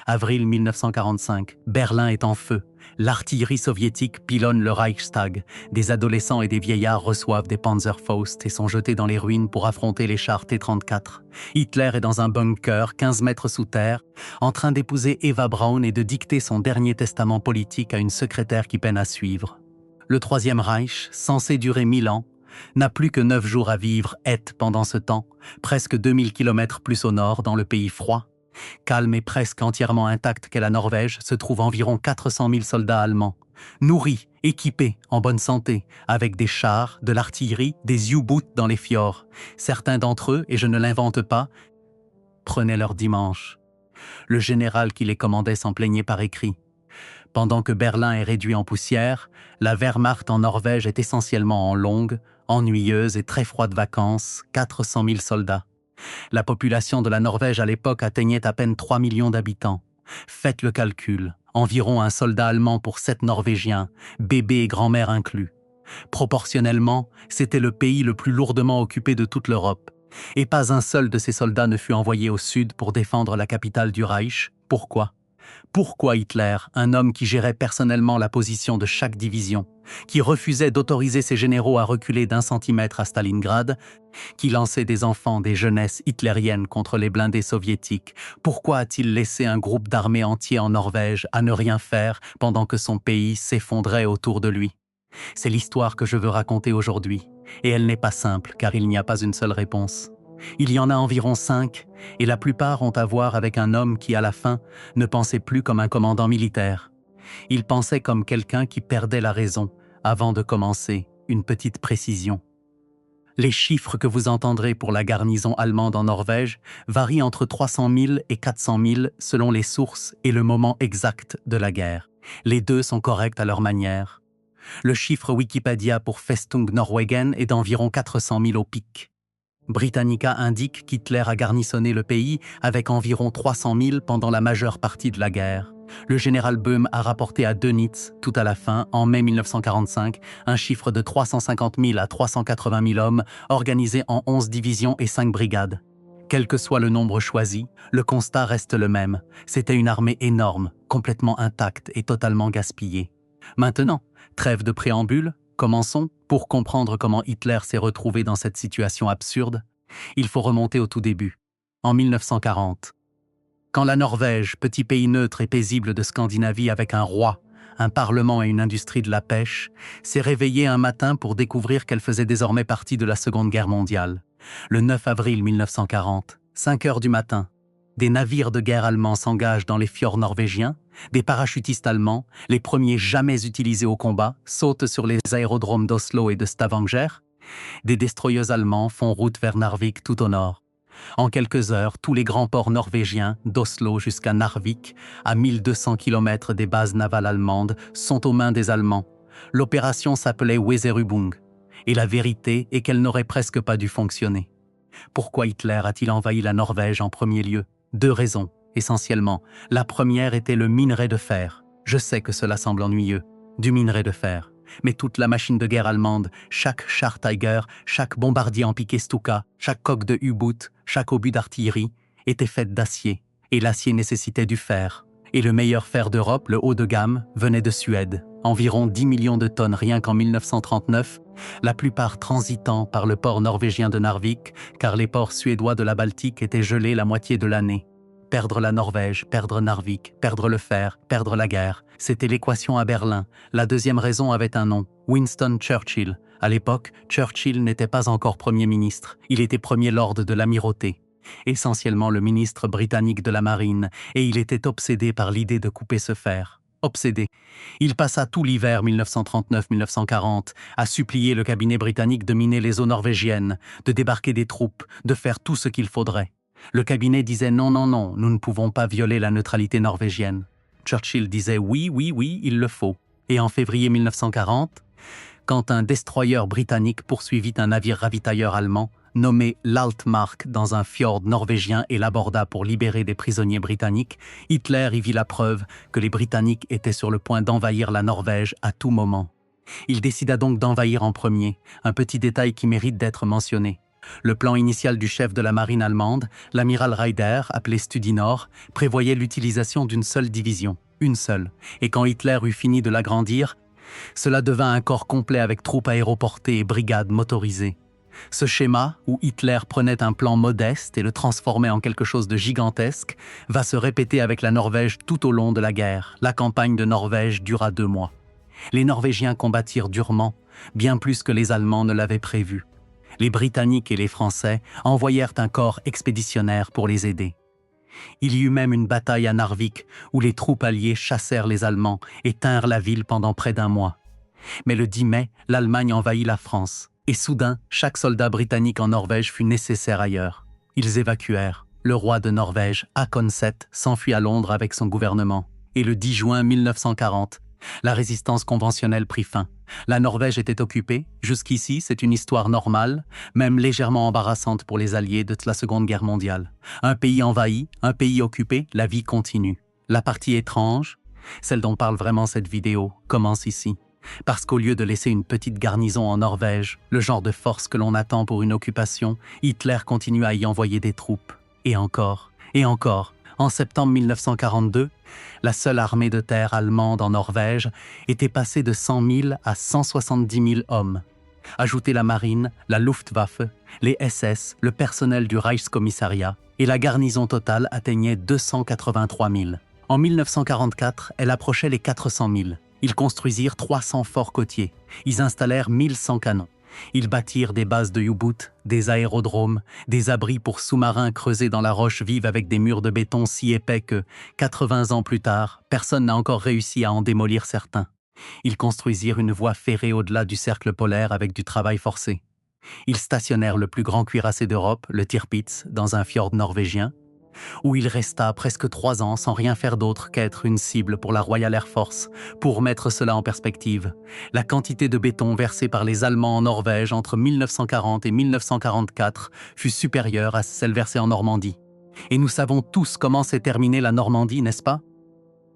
Avril 1945, Berlin est en feu. L'artillerie soviétique pilonne le Reichstag. Des adolescents et des vieillards reçoivent des Panzerfaust et sont jetés dans les ruines pour affronter les chars T-34. Hitler est dans un bunker, 15 mètres sous terre, en train d'épouser Eva Braun et de dicter son dernier testament politique à une secrétaire qui peine à suivre. Le Troisième Reich, censé durer 1000 ans, n'a plus que 9 jours à vivre, pendant ce temps, presque 2000 km plus au nord, dans le pays froid. Calme et presque entièrement intacte qu'est la Norvège, se trouvent environ 400 000 soldats allemands, nourris, équipés, en bonne santé, avec des chars, de l'artillerie, des U-boots dans les fjords. Certains d'entre eux, et je ne l'invente pas, prenaient leur dimanche. Le général qui les commandait s'en plaignait par écrit. Pendant que Berlin est réduit en poussière, la Wehrmacht en Norvège est essentiellement en longues, ennuyeuses et très froides vacances, 400 000 soldats. La population de la Norvège à l'époque atteignait à peine 3 millions d'habitants. Faites le calcul, environ un soldat allemand pour 7 Norvégiens, bébés et grand-mère inclus. Proportionnellement, c'était le pays le plus lourdement occupé de toute l'Europe. Et pas un seul de ces soldats ne fut envoyé au sud pour défendre la capitale du Reich. Pourquoi ? Pourquoi Hitler, un homme qui gérait personnellement la position de chaque division, qui refusait d'autoriser ses généraux à reculer d'1 centimètre à Stalingrad, qui lançait des enfants, des jeunesses hitlériennes contre les blindés soviétiques, pourquoi a-t-il laissé un groupe d'armées entier en Norvège à ne rien faire pendant que son pays s'effondrait autour de lui? C'est l'histoire que je veux raconter aujourd'hui, et elle n'est pas simple car il n'y a pas une seule réponse. Il y en a environ 5, et la plupart ont à voir avec un homme qui, à la fin, ne pensait plus comme un commandant militaire. Il pensait comme quelqu'un qui perdait la raison, avant de commencer, une petite précision. Les chiffres que vous entendrez pour la garnison allemande en Norvège varient entre 300 000 et 400 000 selon les sources et le moment exact de la guerre. Les deux sont corrects à leur manière. Le chiffre Wikipédia pour Festung Norwegen est d'environ 400 000 au pic. Britannica indique qu'Hitler a garnisonné le pays avec environ 300 000 pendant la majeure partie de la guerre. Le général Böhm a rapporté à Dönitz, tout à la fin, en mai 1945, un chiffre de 350 000 à 380 000 hommes organisés en 11 divisions et 5 brigades. Quel que soit le nombre choisi, le constat reste le même. C'était une armée énorme, complètement intacte et totalement gaspillée. Maintenant, trêve de préambule, commençons. Pour comprendre comment Hitler s'est retrouvé dans cette situation absurde, il faut remonter au tout début, en 1940. Quand la Norvège, petit pays neutre et paisible de Scandinavie avec un roi, un parlement et une industrie de la pêche, s'est réveillée un matin pour découvrir qu'elle faisait désormais partie de la Seconde Guerre mondiale. Le 9 avril 1940, 5 heures du matin, des navires de guerre allemands s'engagent dans les fjords norvégiens, des parachutistes allemands, les premiers jamais utilisés au combat, sautent sur les aérodromes d'Oslo et de Stavanger. Des destroyers allemands font route vers Narvik tout au nord. En quelques heures, tous les grands ports norvégiens, d'Oslo jusqu'à Narvik, à 1200 km des bases navales allemandes, sont aux mains des Allemands. L'opération s'appelait Weserübung, et la vérité est qu'elle n'aurait presque pas dû fonctionner. Pourquoi Hitler a-t-il envahi la Norvège en premier lieu? 2 raisons, essentiellement. La première était le minerai de fer. Je sais que cela semble ennuyeux, du minerai de fer. Mais toute la machine de guerre allemande, chaque char Tiger, chaque bombardier en piqué Stuka, chaque coque de U-boot, chaque obus d'artillerie, était faite d'acier. Et l'acier nécessitait du fer. Et le meilleur fer d'Europe, le haut de gamme, venait de Suède. Environ 10 millions de tonnes rien qu'en 1939, la plupart transitant par le port norvégien de Narvik, car les ports suédois de la Baltique étaient gelés la moitié de l'année. Perdre la Norvège, perdre Narvik, perdre le fer, perdre la guerre, c'était l'équation à Berlin. La deuxième raison avait un nom, Winston Churchill. À l'époque, Churchill n'était pas encore Premier ministre, il était Premier Lord de l'Amirauté. Essentiellement le ministre britannique de la Marine, et il était obsédé par l'idée de couper ce fer. Obsédé. Il passa tout l'hiver 1939-1940 à supplier le cabinet britannique de miner les eaux norvégiennes, de débarquer des troupes, de faire tout ce qu'il faudrait. Le cabinet disait non, non, non, nous ne pouvons pas violer la neutralité norvégienne. Churchill disait oui, oui, oui, il le faut. Et en février 1940, quand un destroyer britannique poursuivit un navire ravitailleur allemand, nommé l'Altmark dans un fjord norvégien et l'aborda pour libérer des prisonniers britanniques, Hitler y vit la preuve que les Britanniques étaient sur le point d'envahir la Norvège à tout moment. Il décida donc d'envahir en premier, un petit détail qui mérite d'être mentionné. Le plan initial du chef de la marine allemande, l'amiral Raeder, appelé Studinor, prévoyait l'utilisation d'une seule division, une seule, et quand Hitler eut fini de l'agrandir, cela devint un corps complet avec troupes aéroportées et brigades motorisées. Ce schéma, où Hitler prenait un plan modeste et le transformait en quelque chose de gigantesque, va se répéter avec la Norvège tout au long de la guerre. La campagne de Norvège dura 2 mois. Les Norvégiens combattirent durement, bien plus que les Allemands ne l'avaient prévu. Les Britanniques et les Français envoyèrent un corps expéditionnaire pour les aider. Il y eut même une bataille à Narvik où les troupes alliées chassèrent les Allemands et tinrent la ville pendant près d'1 mois. Mais le 10 mai, l'Allemagne envahit la France. Et soudain, chaque soldat britannique en Norvège fut nécessaire ailleurs. Ils évacuèrent. Le roi de Norvège, Håkon VII, s'enfuit à Londres avec son gouvernement. Et le 10 juin 1940, la résistance conventionnelle prit fin. La Norvège était occupée. Jusqu'ici, c'est une histoire normale, même légèrement embarrassante pour les Alliés de la Seconde Guerre mondiale. Un pays envahi, un pays occupé, la vie continue. La partie étrange, celle dont parle vraiment cette vidéo, commence ici. Parce qu'au lieu de laisser une petite garnison en Norvège, le genre de force que l'on attend pour une occupation, Hitler continue à y envoyer des troupes. Et encore, et encore. En septembre 1942, la seule armée de terre allemande en Norvège était passée de 100 000 à 170 000 hommes. Ajoutez la marine, la Luftwaffe, les SS, le personnel du Reichskommissariat, et la garnison totale atteignait 283 000. En 1944, elle approchait les 400 000. Ils construisirent 300 forts côtiers. Ils installèrent 1100 canons. Ils bâtirent des bases de U-boot, des aérodromes, des abris pour sous-marins creusés dans la roche vive avec des murs de béton si épais que, 80 ans plus tard, personne n'a encore réussi à en démolir certains. Ils construisirent une voie ferrée au-delà du cercle polaire avec du travail forcé. Ils stationnèrent le plus grand cuirassé d'Europe, le Tirpitz, dans un fjord norvégien, où il resta presque 3 ans sans rien faire d'autre qu'être une cible pour la Royal Air Force. Pour mettre cela en perspective, la quantité de béton versée par les Allemands en Norvège entre 1940 et 1944 fut supérieure à celle versée en Normandie. Et nous savons tous comment s'est terminée la Normandie, n'est-ce pas?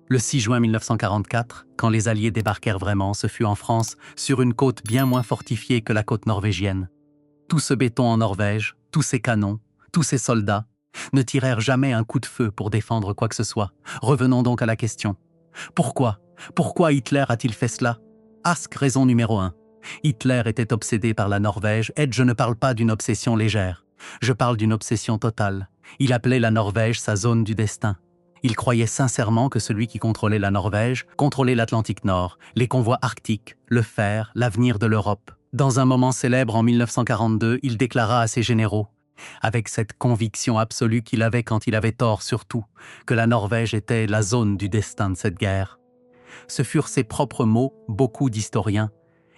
Le 6 juin 1944, quand les Alliés débarquèrent vraiment, ce fut en France, sur une côte bien moins fortifiée que la côte norvégienne. Tout ce béton en Norvège, tous ces canons, tous ces soldats, ne tirèrent jamais un coup de feu pour défendre quoi que ce soit. Revenons donc à la question. Pourquoi? Pourquoi Hitler a-t-il fait cela? Ask, raison numéro 1. Hitler était obsédé par la Norvège, et je ne parle pas d'une obsession légère. Je parle d'une obsession totale. Il appelait la Norvège sa zone du destin. Il croyait sincèrement que celui qui contrôlait la Norvège contrôlait l'Atlantique Nord, les convois arctiques, le fer, l'avenir de l'Europe. Dans un moment célèbre en 1942, il déclara à ses généraux, avec cette conviction absolue qu'il avait quand il avait tort surtout, que la Norvège était la zone du destin de cette guerre. Ce furent ses propres mots, beaucoup d'historiens,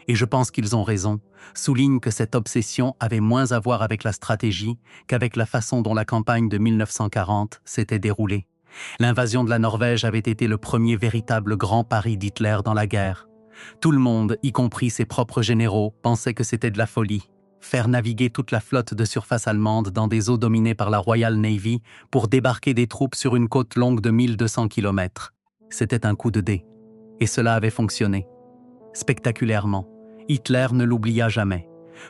et je pense qu'ils ont raison, soulignent que cette obsession avait moins à voir avec la stratégie qu'avec la façon dont la campagne de 1940 s'était déroulée. L'invasion de la Norvège avait été le premier véritable grand pari d'Hitler dans la guerre. Tout le monde, y compris ses propres généraux, pensait que c'était de la folie. Faire naviguer toute la flotte de surface allemande dans des eaux dominées par la Royal Navy pour débarquer des troupes sur une côte longue de 1200 km. C'était un coup de dé. Et cela avait fonctionné. Spectaculairement. Hitler ne l'oublia jamais.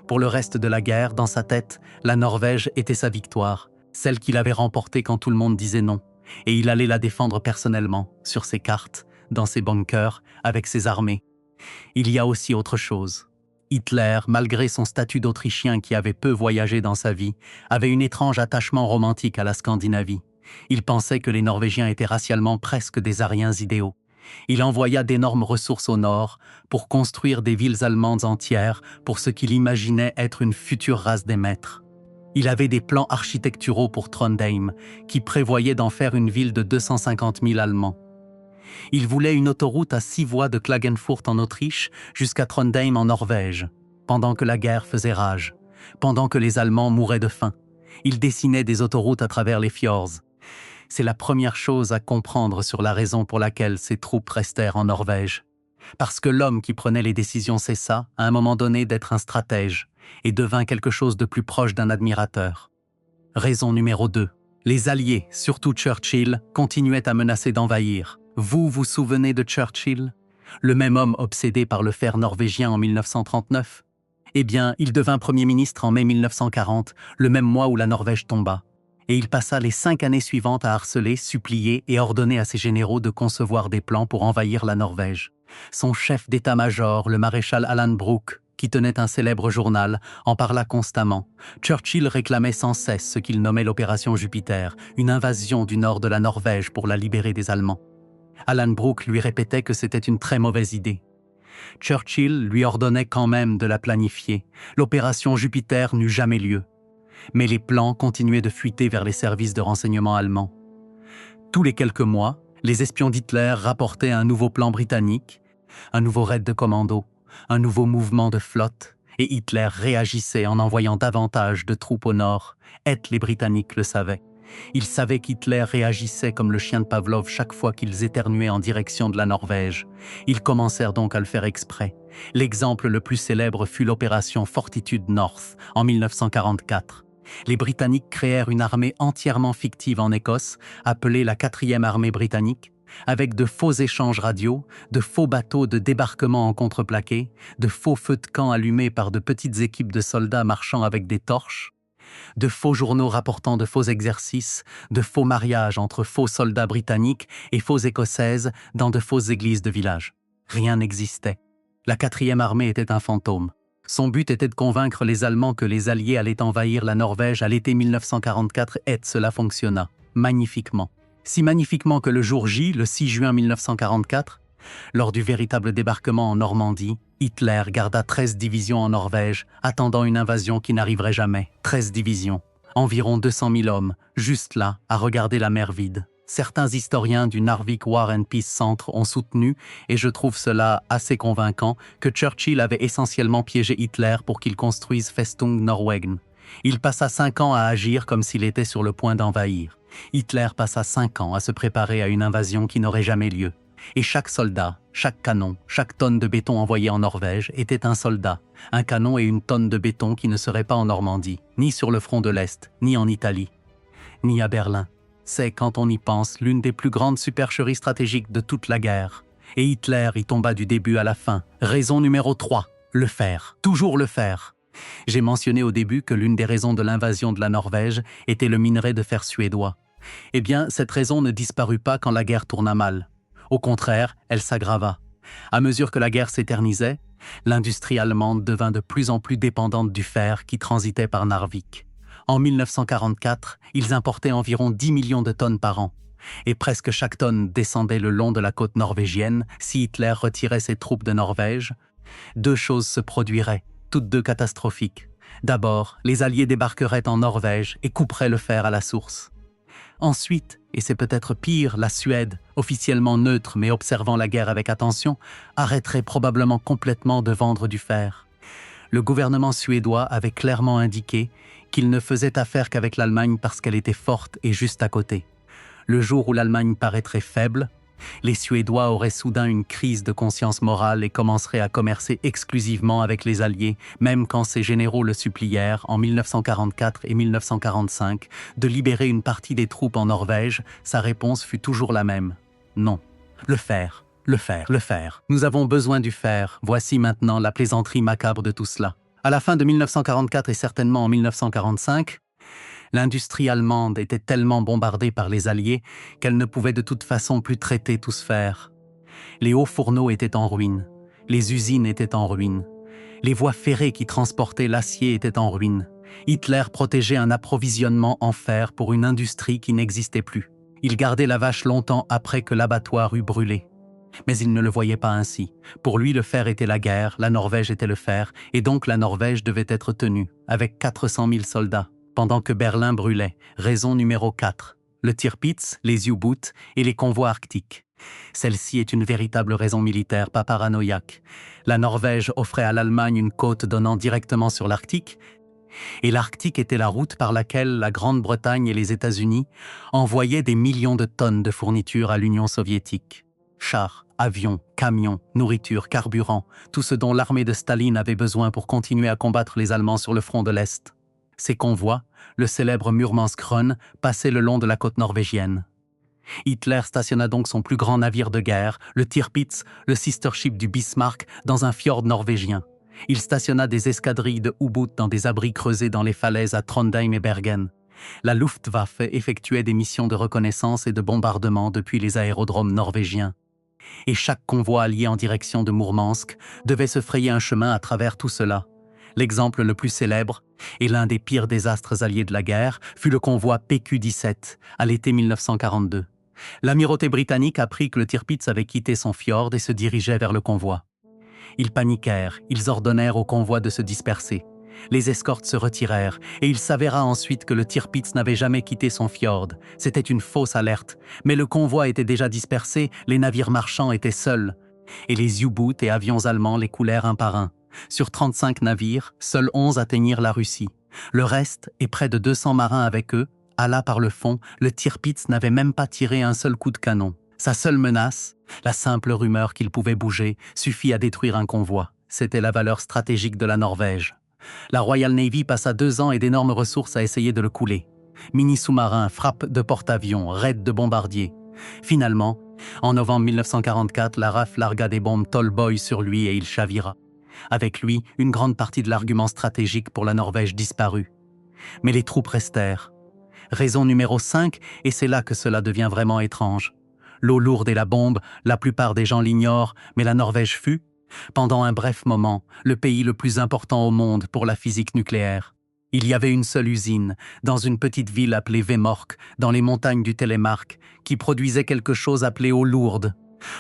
Pour le reste de la guerre, dans sa tête, la Norvège était sa victoire, celle qu'il avait remportée quand tout le monde disait non. Et il allait la défendre personnellement, sur ses cartes, dans ses bunkers, avec ses armées. Il y a aussi autre chose. Hitler, malgré son statut d'Autrichien qui avait peu voyagé dans sa vie, avait un étrange attachement romantique à la Scandinavie. Il pensait que les Norvégiens étaient racialement presque des Aryens idéaux. Il envoya d'énormes ressources au nord pour construire des villes allemandes entières pour ce qu'il imaginait être une future race des maîtres. Il avait des plans architecturaux pour Trondheim qui prévoyaient d'en faire une ville de 250 000 Allemands. Il voulait une autoroute à 6 voies de Klagenfurt en Autriche jusqu'à Trondheim en Norvège, pendant que la guerre faisait rage, pendant que les Allemands mouraient de faim. Il dessinait des autoroutes à travers les fjords. C'est la première chose à comprendre sur la raison pour laquelle ces troupes restèrent en Norvège. Parce que l'homme qui prenait les décisions cessa, à un moment donné, d'être un stratège et devint quelque chose de plus proche d'un admirateur. Raison numéro 2. Les Alliés, surtout Churchill, continuaient à menacer d'envahir. Vous vous souvenez de Churchill? Le même homme obsédé par le fer norvégien en 1939? Eh bien, il devint Premier ministre en mai 1940, le même mois où la Norvège tomba. Et il passa les 5 années suivantes à harceler, supplier et ordonner à ses généraux de concevoir des plans pour envahir la Norvège. Son chef d'état-major, le maréchal Alan Brooke, qui tenait un célèbre journal, en parla constamment. Churchill réclamait sans cesse ce qu'il nommait l'opération Jupiter, une invasion du nord de la Norvège pour la libérer des Allemands. Alan Brooke lui répétait que c'était une très mauvaise idée. Churchill lui ordonnait quand même de la planifier. L'opération Jupiter n'eut jamais lieu. Mais les plans continuaient de fuiter vers les services de renseignement allemands. Tous les quelques mois, les espions d'Hitler rapportaient un nouveau plan britannique, un nouveau raid de commando, un nouveau mouvement de flotte, et Hitler réagissait en envoyant davantage de troupes au nord. Les Britanniques le savaient. Ils savaient qu'Hitler réagissait comme le chien de Pavlov chaque fois qu'ils éternuaient en direction de la Norvège. Ils commencèrent donc à le faire exprès. L'exemple le plus célèbre fut l'opération Fortitude North en 1944. Les Britanniques créèrent une armée entièrement fictive en Écosse, appelée la 4e armée britannique, avec de faux échanges radio, de faux bateaux de débarquement en contreplaqué, de faux feux de camp allumés par de petites équipes de soldats marchant avec des torches, de faux journaux rapportant de faux exercices, de faux mariages entre faux soldats britanniques et faux écossaises dans de fausses églises de village. Rien n'existait. La 4e armée était un fantôme. Son but était de convaincre les Allemands que les Alliés allaient envahir la Norvège à l'été 1944 et cela fonctionna, magnifiquement. Si magnifiquement que le jour J, le 6 juin 1944, lors du véritable débarquement en Normandie, Hitler garda 13 divisions en Norvège, attendant une invasion qui n'arriverait jamais. 13 divisions, environ 200 000 hommes, juste là, à regarder la mer vide. Certains historiens du Narvik War and Peace Center ont soutenu, et je trouve cela assez convaincant, que Churchill avait essentiellement piégé Hitler pour qu'il construise Festung Norwegen. Il passa 5 ans à agir comme s'il était sur le point d'envahir. Hitler passa 5 ans à se préparer à une invasion qui n'aurait jamais lieu. Et chaque soldat, chaque canon, chaque tonne de béton envoyée en Norvège était un soldat, un canon et une tonne de béton qui ne seraient pas en Normandie, ni sur le front de l'Est, ni en Italie, ni à Berlin. C'est, quand on y pense, l'une des plus grandes supercheries stratégiques de toute la guerre. Et Hitler y tomba du début à la fin. Raison numéro 3, le faire. Toujours le faire. J'ai mentionné au début que l'une des raisons de l'invasion de la Norvège était le minerai de fer suédois. Eh bien, cette raison ne disparut pas quand la guerre tourna mal. Au contraire, elle s'aggrava. À mesure que la guerre s'éternisait, l'industrie allemande devint de plus en plus dépendante du fer qui transitait par Narvik. En 1944, ils importaient environ 10 millions de tonnes par an. Et presque chaque tonne descendait le long de la côte norvégienne si Hitler retirait ses troupes de Norvège. 2 choses se produiraient, toutes 2 catastrophiques. D'abord, les Alliés débarqueraient en Norvège et couperaient le fer à la source. Ensuite, et c'est peut-être pire, la Suède, officiellement neutre mais observant la guerre avec attention, arrêterait probablement complètement de vendre du fer. Le gouvernement suédois avait clairement indiqué qu'il ne faisait affaire qu'avec l'Allemagne parce qu'elle était forte et juste à côté. Le jour où l'Allemagne paraîtrait faible, les Suédois auraient soudain une crise de conscience morale et commenceraient à commercer exclusivement avec les Alliés, même quand ces généraux le supplièrent, en 1944 et 1945, de libérer une partie des troupes en Norvège. Sa réponse fut toujours la même. Non. Le fer. Le fer. Le fer. Nous avons besoin du fer. Voici maintenant la plaisanterie macabre de tout cela. À la fin de 1944 et certainement en 1945, l'industrie allemande était tellement bombardée par les Alliés qu'elle ne pouvait de toute façon plus traiter tout ce fer. Les hauts fourneaux étaient en ruine, les usines étaient en ruine, les voies ferrées qui transportaient l'acier étaient en ruine. Hitler protégeait un approvisionnement en fer pour une industrie qui n'existait plus. Il gardait la vache longtemps après que l'abattoir eut brûlé. Mais il ne le voyait pas ainsi. Pour lui, le fer était la guerre, la Norvège était le fer, et donc la Norvège devait être tenue, avec 400 000 soldats, pendant que Berlin brûlait. Raison numéro 4. Le Tirpitz, les U-Boots et les convois arctiques. Celle-ci est une véritable raison militaire, pas paranoïaque. La Norvège offrait à l'Allemagne une côte donnant directement sur l'Arctique, et l'Arctique était la route par laquelle la Grande-Bretagne et les États-Unis envoyaient des millions de tonnes de fournitures à l'Union soviétique. Chars, avions, camions, nourriture, carburant, tout ce dont l'armée de Staline avait besoin pour continuer à combattre les Allemands sur le front de l'Est. Ces convois, le célèbre Murmansk-Rhön, passaient le long de la côte norvégienne. Hitler stationna donc son plus grand navire de guerre, le Tirpitz, le sister ship du Bismarck, dans un fjord norvégien. Il stationna des escadrilles de U-boot dans des abris creusés dans les falaises à Trondheim et Bergen. La Luftwaffe effectuait des missions de reconnaissance et de bombardement depuis les aérodromes norvégiens. Et chaque convoi allié en direction de Mourmansk devait se frayer un chemin à travers tout cela. L'exemple le plus célèbre, et l'un des pires désastres alliés de la guerre, fut le convoi PQ-17, à l'été 1942. L'amirauté britannique apprit que le Tirpitz avait quitté son fjord et se dirigeait vers le convoi. Ils paniquèrent, ils ordonnèrent au convoi de se disperser. Les escortes se retirèrent et il s'avéra ensuite que le Tirpitz n'avait jamais quitté son fjord. C'était une fausse alerte, mais le convoi était déjà dispersé, les navires marchands étaient seuls. Et les U-boots et avions allemands les coulèrent un par un. Sur 35 navires, seuls 11 atteignirent la Russie. Le reste, et près de 200 marins avec eux, alla par le fond, le Tirpitz n'avait même pas tiré un seul coup de canon. Sa seule menace, la simple rumeur qu'il pouvait bouger, suffit à détruire un convoi. C'était la valeur stratégique de la Norvège. La Royal Navy passa 2 ans et d'énormes ressources à essayer de le couler. Mini-sous-marins, frappes de porte-avions, raids de bombardiers. Finalement, en novembre 1944, la RAF largua des bombes Tallboy sur lui et il chavira. Avec lui, une grande partie de l'argument stratégique pour la Norvège disparut. Mais les troupes restèrent. Raison numéro 5, et c'est là que cela devient vraiment étrange. L'eau lourde et la bombe, la plupart des gens l'ignorent, mais la Norvège fut, pendant un bref moment, le pays le plus important au monde pour la physique nucléaire. Il y avait une seule usine, dans une petite ville appelée Vemork, dans les montagnes du Telemark, qui produisait quelque chose appelé eau lourde.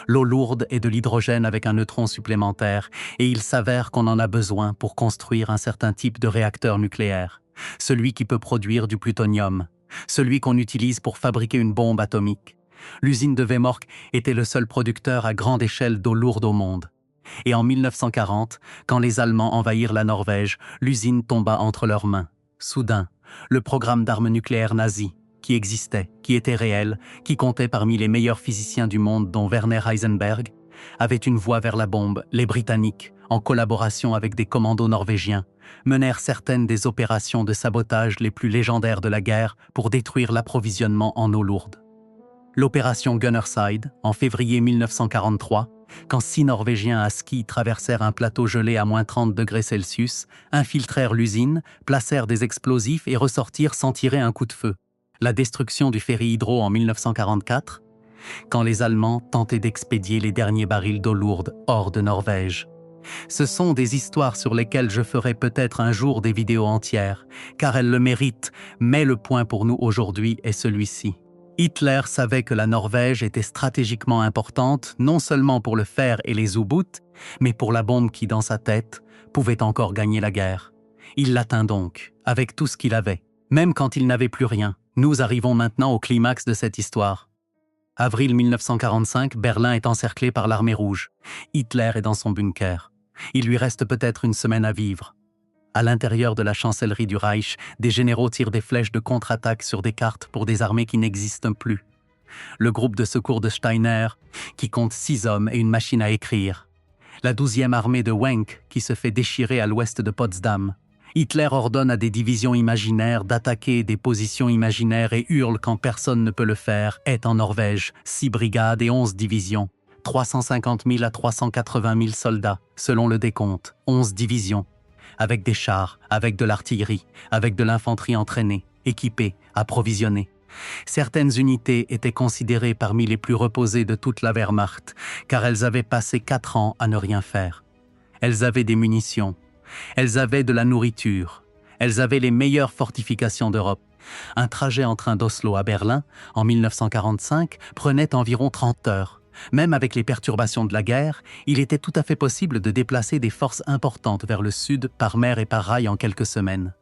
L'eau lourde est de l'hydrogène avec un neutron supplémentaire, et il s'avère qu'on en a besoin pour construire un certain type de réacteur nucléaire, celui qui peut produire du plutonium, celui qu'on utilise pour fabriquer une bombe atomique. L'usine de Vemork était le seul producteur à grande échelle d'eau lourde au monde. Et en 1940, quand les Allemands envahirent la Norvège, l'usine tomba entre leurs mains. Soudain, le programme d'armes nucléaires nazi, qui existait, qui était réel, qui comptait parmi les meilleurs physiciens du monde dont Werner Heisenberg, avait une voie vers la bombe. Les Britanniques, en collaboration avec des commandos norvégiens, menèrent certaines des opérations de sabotage les plus légendaires de la guerre pour détruire l'approvisionnement en eau lourde. L'opération Gunnerside, en février 1943, quand 6 Norvégiens à ski traversèrent un plateau gelé à moins 30 degrés Celsius, infiltrèrent l'usine, placèrent des explosifs et ressortirent sans tirer un coup de feu. La destruction du ferry Hydro en 1944, quand les Allemands tentaient d'expédier les derniers barils d'eau lourde hors de Norvège. Ce sont des histoires sur lesquelles je ferai peut-être un jour des vidéos entières, car elles le méritent, mais le point pour nous aujourd'hui est celui-ci. Hitler savait que la Norvège était stratégiquement importante, non seulement pour le fer et les U-boots, mais pour la bombe qui, dans sa tête, pouvait encore gagner la guerre. Il l'atteint donc, avec tout ce qu'il avait, même quand il n'avait plus rien. Nous arrivons maintenant au climax de cette histoire. Avril 1945, Berlin est encerclé par l'armée rouge. Hitler est dans son bunker. Il lui reste peut-être une semaine à vivre. À l'intérieur de la chancellerie du Reich, des généraux tirent des flèches de contre-attaque sur des cartes pour des armées qui n'existent plus. Le groupe de secours de Steiner, qui compte 6 hommes et une machine à écrire. La 12e armée de Wenck, qui se fait déchirer à l'ouest de Potsdam. Hitler ordonne à des divisions imaginaires d'attaquer des positions imaginaires et hurle quand personne ne peut le faire, est en Norvège, 6 brigades et 11 divisions. 350 000 à 380 000 soldats, selon le décompte, 11 divisions. Avec des chars, avec de l'artillerie, avec de l'infanterie entraînée, équipée, approvisionnée. Certaines unités étaient considérées parmi les plus reposées de toute la Wehrmacht, car elles avaient passé 4 ans à ne rien faire. Elles avaient des munitions, elles avaient de la nourriture, elles avaient les meilleures fortifications d'Europe. Un trajet en train d'Oslo à Berlin, en 1945, prenait environ 30 heures. Même avec les perturbations de la guerre, il était tout à fait possible de déplacer des forces importantes vers le sud par mer et par rail en quelques semaines.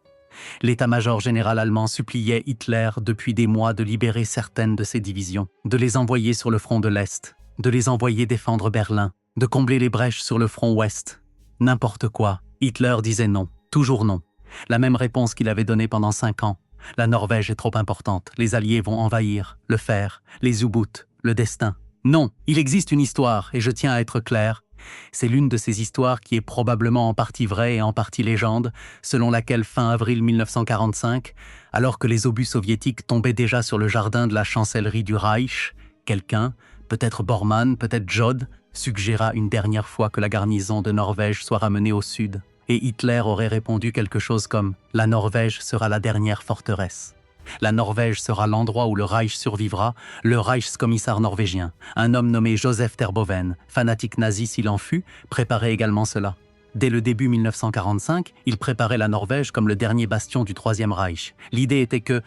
L'état-major général allemand suppliait Hitler depuis des mois de libérer certaines de ses divisions, de les envoyer sur le front de l'Est, de les envoyer défendre Berlin, de combler les brèches sur le front ouest. N'importe quoi. Hitler disait non, toujours non. La même réponse qu'il avait donnée pendant 5 ans. La Norvège est trop importante, les Alliés vont envahir, le fer, les U-boots, le destin. Non, il existe une histoire, et je tiens à être clair. C'est l'une de ces histoires qui est probablement en partie vraie et en partie légende, selon laquelle fin avril 1945, alors que les obus soviétiques tombaient déjà sur le jardin de la chancellerie du Reich, quelqu'un, peut-être Bormann, peut-être Jod, suggéra une dernière fois que la garnison de Norvège soit ramenée au sud, et Hitler aurait répondu quelque chose comme « La Norvège sera la dernière forteresse ». La Norvège sera l'endroit où le Reich survivra, le Reichskommissar norvégien, un homme nommé Joseph Terboven, fanatique nazi s'il en fut, préparait également cela. Dès le début 1945, il préparait la Norvège comme le dernier bastion du Troisième Reich. L'idée était que,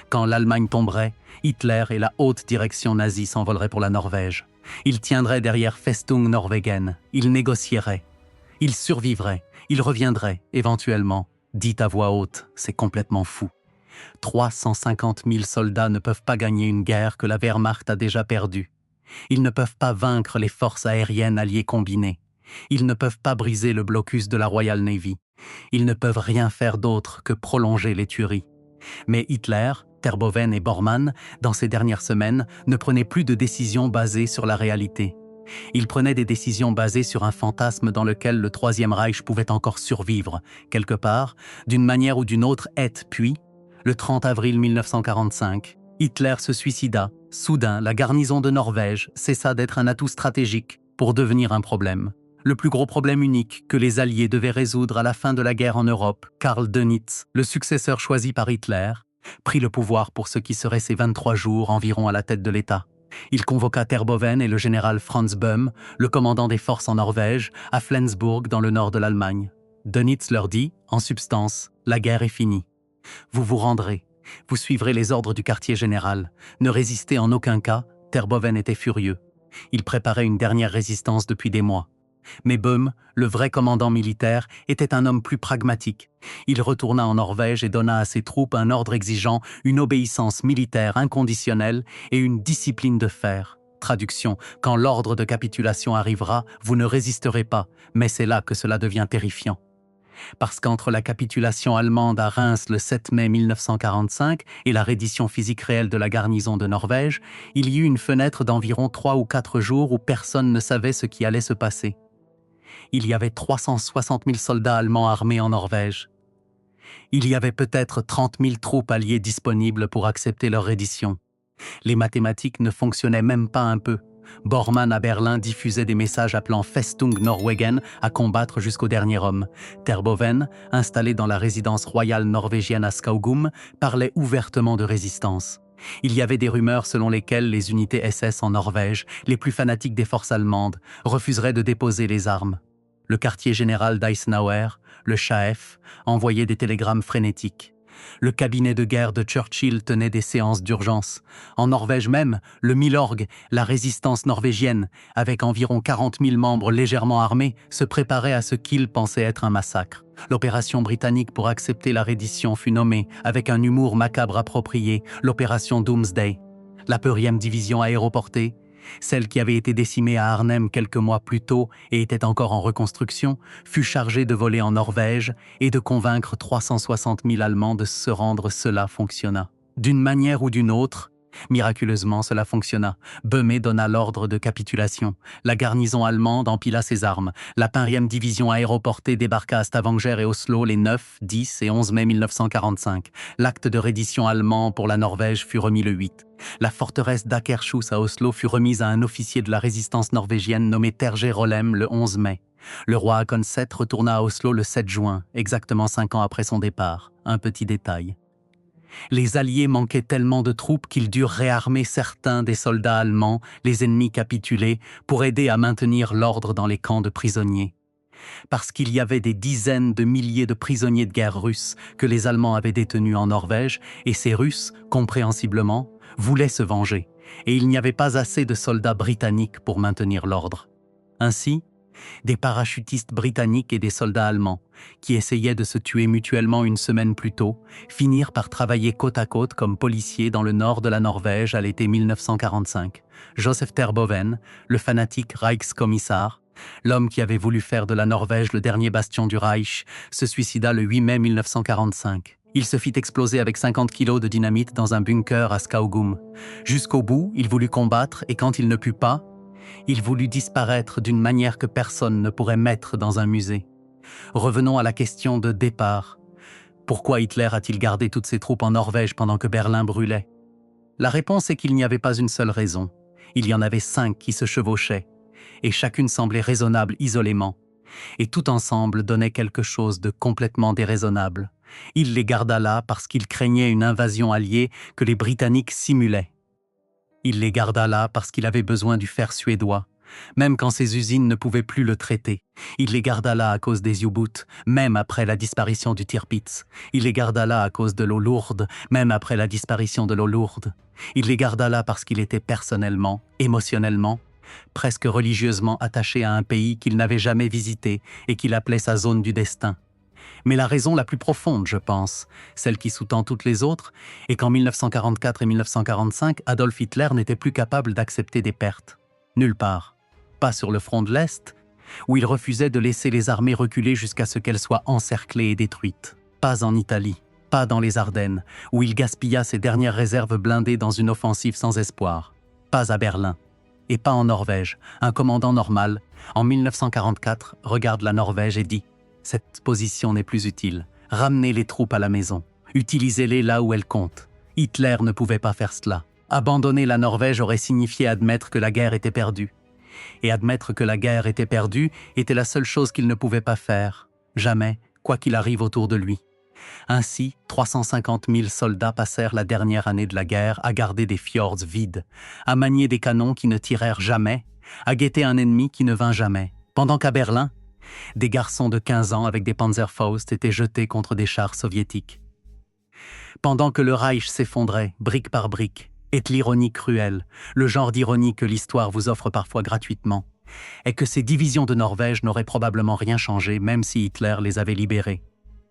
quand l'Allemagne tomberait, Hitler et la haute direction nazie s'envoleraient pour la Norvège. Ils tiendraient derrière Festung Norwegen, ils négocieraient. Ils survivraient, ils reviendraient, éventuellement. Dites à voix haute, c'est complètement fou. 350 000 soldats ne peuvent pas gagner une guerre que la Wehrmacht a déjà perdue. Ils ne peuvent pas vaincre les forces aériennes alliées combinées. Ils ne peuvent pas briser le blocus de la Royal Navy. Ils ne peuvent rien faire d'autre que prolonger les tueries. Mais Hitler, Terboven et Bormann, dans ces dernières semaines, ne prenaient plus de décisions basées sur la réalité. Ils prenaient des décisions basées sur un fantasme dans lequel le Troisième Reich pouvait encore survivre, quelque part, d'une manière ou d'une autre, puis, le 30 avril 1945, Hitler se suicida. Soudain, la garnison de Norvège cessa d'être un atout stratégique pour devenir un problème. Le plus gros problème unique que les Alliés devaient résoudre à la fin de la guerre en Europe, Karl Dönitz, le successeur choisi par Hitler, prit le pouvoir pour ce qui serait ses 23 jours environ à la tête de l'État. Il convoqua Terboven et le général Franz Böhm, le commandant des forces en Norvège, à Flensburg dans le nord de l'Allemagne. Dönitz leur dit, en substance, « La guerre est finie. Vous vous rendrez. Vous suivrez les ordres du quartier général. Ne résistez en aucun cas. » Terboven était furieux. Il préparait une dernière résistance depuis des mois. Mais Böhm, le vrai commandant militaire, était un homme plus pragmatique. Il retourna en Norvège et donna à ses troupes un ordre exigeant une obéissance militaire inconditionnelle et une discipline de fer. Traduction, quand l'ordre de capitulation arrivera, vous ne résisterez pas, mais c'est là que cela devient terrifiant. Parce qu'entre la capitulation allemande à Reims le 7 mai 1945 et la reddition physique réelle de la garnison de Norvège, il y eut une fenêtre d'environ 3 ou 4 jours où personne ne savait ce qui allait se passer. Il y avait 360 000 soldats allemands armés en Norvège. Il y avait peut-être 30 000 troupes alliées disponibles pour accepter leur reddition. Les mathématiques ne fonctionnaient même pas un peu. Bormann à Berlin diffusait des messages appelant Festung Norwegen à combattre jusqu'au dernier homme. Terboven, installé dans la résidence royale norvégienne à Skaugum, parlait ouvertement de résistance. Il y avait des rumeurs selon lesquelles les unités SS en Norvège, les plus fanatiques des forces allemandes, refuseraient de déposer les armes. Le quartier général d'Eisenhower, le Chef, envoyait des télégrammes frénétiques. Le cabinet de guerre de Churchill tenait des séances d'urgence. En Norvège même, le Milorg, la résistance norvégienne, avec environ 40 000 membres légèrement armés, se préparait à ce qu'il pensait être un massacre. L'opération britannique pour accepter la reddition fut nommée, avec un humour macabre approprié, l'opération Doomsday. La 1e division aéroportée, celle qui avait été décimée à Arnhem quelques mois plus tôt et était encore en reconstruction, fut chargée de voler en Norvège et de convaincre 360 000 Allemands de se rendre. Cela fonctionna. D'une manière ou d'une autre, miraculeusement, cela fonctionna. Böhme donna l'ordre de capitulation. La garnison allemande empila ses armes. La 1e division aéroportée débarqua à Stavanger et Oslo les 9, 10 et 11 mai 1945. L'acte de reddition allemand pour la Norvège fut remis le 8. La forteresse d'Akershus à Oslo fut remise à un officier de la résistance norvégienne nommé Terje Rollem le 11 mai. Le roi Haakon VII retourna à Oslo le 7 juin, exactement 5 ans après son départ. Un petit détail. Les Alliés manquaient tellement de troupes qu'ils durent réarmer certains des soldats allemands, les ennemis capitulés, pour aider à maintenir l'ordre dans les camps de prisonniers. Parce qu'il y avait des dizaines de milliers de prisonniers de guerre russes que les Allemands avaient détenus en Norvège, et ces Russes, compréhensiblement, voulaient se venger, et il n'y avait pas assez de soldats britanniques pour maintenir l'ordre. Ainsi, des parachutistes britanniques et des soldats allemands, qui essayaient de se tuer mutuellement une semaine plus tôt, finirent par travailler côte à côte comme policiers dans le nord de la Norvège à l'été 1945. Joseph Terboven, le fanatique Reichskommissar, l'homme qui avait voulu faire de la Norvège le dernier bastion du Reich, se suicida le 8 mai 1945. Il se fit exploser avec 50 kilos de dynamite dans un bunker à Skaugum. Jusqu'au bout, il voulut combattre et quand il ne put pas, il voulut disparaître d'une manière que personne ne pourrait mettre dans un musée. Revenons à la question de départ. Pourquoi Hitler a-t-il gardé toutes ses troupes en Norvège pendant que Berlin brûlait? La réponse est qu'il n'y avait pas une seule raison. Il y en avait 5 qui se chevauchaient. et chacune semblait raisonnable isolément, et tout ensemble donnait quelque chose de complètement déraisonnable. Il les garda là parce qu'il craignait une invasion alliée que les Britanniques simulaient. Il les garda là parce qu'il avait besoin du fer suédois, même quand ses usines ne pouvaient plus le traiter. Il les garda là à cause des U-boots, même après la disparition du Tirpitz. Il les garda là à cause de l'eau lourde, même après la disparition de l'eau lourde. Il les garda là parce qu'il était personnellement, émotionnellement, presque religieusement attaché à un pays qu'il n'avait jamais visité et qu'il appelait sa zone du destin. Mais la raison la plus profonde, je pense, celle qui sous-tend toutes les autres, est qu'en 1944 et 1945, Adolf Hitler n'était plus capable d'accepter des pertes. Nulle part. Pas sur le front de l'Est, où il refusait de laisser les armées reculer jusqu'à ce qu'elles soient encerclées et détruites. Pas en Italie, pas dans les Ardennes, où il gaspilla ses dernières réserves blindées dans une offensive sans espoir. Pas à Berlin. Et pas en Norvège. Un commandant normal, en 1944, regarde la Norvège et dit « Cette position n'est plus utile. Ramenez les troupes à la maison. Utilisez-les là où elles comptent. » Hitler ne pouvait pas faire cela. Abandonner la Norvège aurait signifié admettre que la guerre était perdue. Et admettre que la guerre était perdue était la seule chose qu'il ne pouvait pas faire. Jamais, quoi qu'il arrive autour de lui. Ainsi, 350 000 soldats passèrent la dernière année de la guerre à garder des fjords vides, à manier des canons qui ne tirèrent jamais, à guetter un ennemi qui ne vint jamais. Pendant qu'à Berlin, des garçons de 15 ans avec des Panzerfaust étaient jetés contre des chars soviétiques. Pendant que le Reich s'effondrait, brique par brique, est l'ironie cruelle, le genre d'ironie que l'histoire vous offre parfois gratuitement, est que ces divisions de Norvège n'auraient probablement rien changé même si Hitler les avait libérées.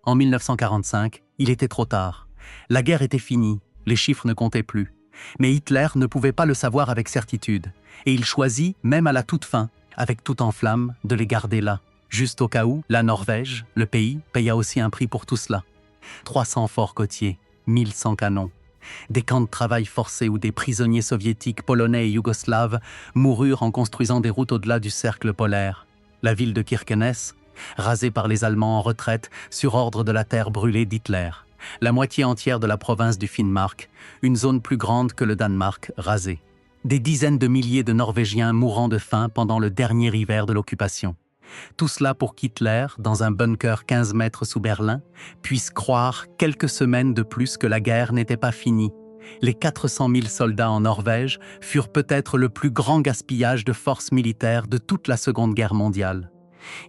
En 1945, il était trop tard. La guerre était finie, les chiffres ne comptaient plus. Mais Hitler ne pouvait pas le savoir avec certitude, et il choisit, même à la toute fin, avec tout en flammes, de les garder là. Juste au cas où, la Norvège, le pays, paya aussi un prix pour tout cela. 300 forts côtiers, 1100 canons. Des camps de travail forcés où des prisonniers soviétiques, polonais et yougoslaves moururent en construisant des routes au-delà du cercle polaire. La ville de Kirkenes, rasée par les Allemands en retraite sur ordre de la terre brûlée d'Hitler. La moitié entière de la province du Finnmark, une zone plus grande que le Danemark, rasée. Des dizaines de milliers de Norvégiens mourant de faim pendant le dernier hiver de l'occupation. Tout cela pour qu'Hitler, dans un bunker 15 mètres sous Berlin, puisse croire quelques semaines de plus que la guerre n'était pas finie. Les 400 000 soldats en Norvège furent peut-être le plus grand gaspillage de forces militaires de toute la Seconde Guerre mondiale.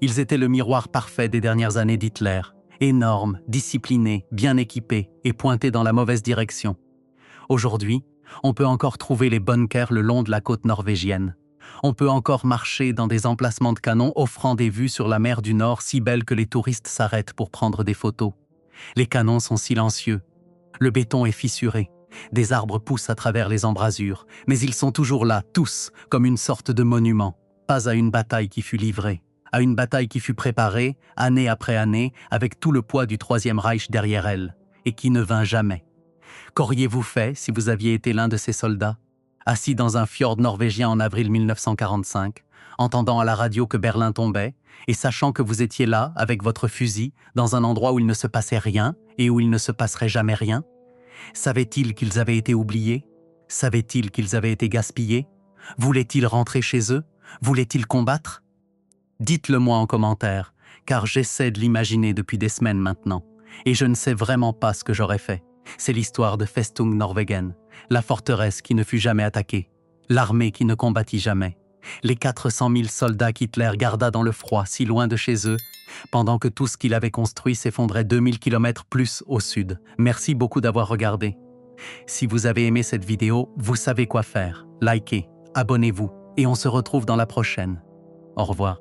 Ils étaient le miroir parfait des dernières années d'Hitler, énormes, disciplinés, bien équipés et pointés dans la mauvaise direction. Aujourd'hui, on peut encore trouver les bunkers le long de la côte norvégienne. On peut encore marcher dans des emplacements de canons offrant des vues sur la mer du Nord si belles que les touristes s'arrêtent pour prendre des photos. Les canons sont silencieux. Le béton est fissuré. Des arbres poussent à travers les embrasures, mais ils sont toujours là, tous, comme une sorte de monument. Pas à une bataille qui fut livrée. À une bataille qui fut préparée, année après année, avec tout le poids du Troisième Reich derrière elle, et qui ne vint jamais. Qu'auriez-vous fait si vous aviez été l'un de ces soldats, assis dans un fjord norvégien en avril 1945, entendant à la radio que Berlin tombait, et sachant que vous étiez là, avec votre fusil, dans un endroit où il ne se passait rien, et où il ne se passerait jamais rien? Savaient-ils qu'ils avaient été oubliés? Savaient-ils qu'ils avaient été gaspillés? Voulaient-ils rentrer chez eux? Voulaient-ils combattre? Dites-le-moi en commentaire, car j'essaie de l'imaginer depuis des semaines maintenant, et je ne sais vraiment pas ce que j'aurais fait. C'est l'histoire de Festung Norwegen, la forteresse qui ne fut jamais attaquée, l'armée qui ne combattit jamais, les 400 000 soldats qu'Hitler garda dans le froid si loin de chez eux, pendant que tout ce qu'il avait construit s'effondrait 2000 km plus au sud. Merci beaucoup d'avoir regardé. Si vous avez aimé cette vidéo, vous savez quoi faire. Likez, abonnez-vous, et on se retrouve dans la prochaine. Au revoir.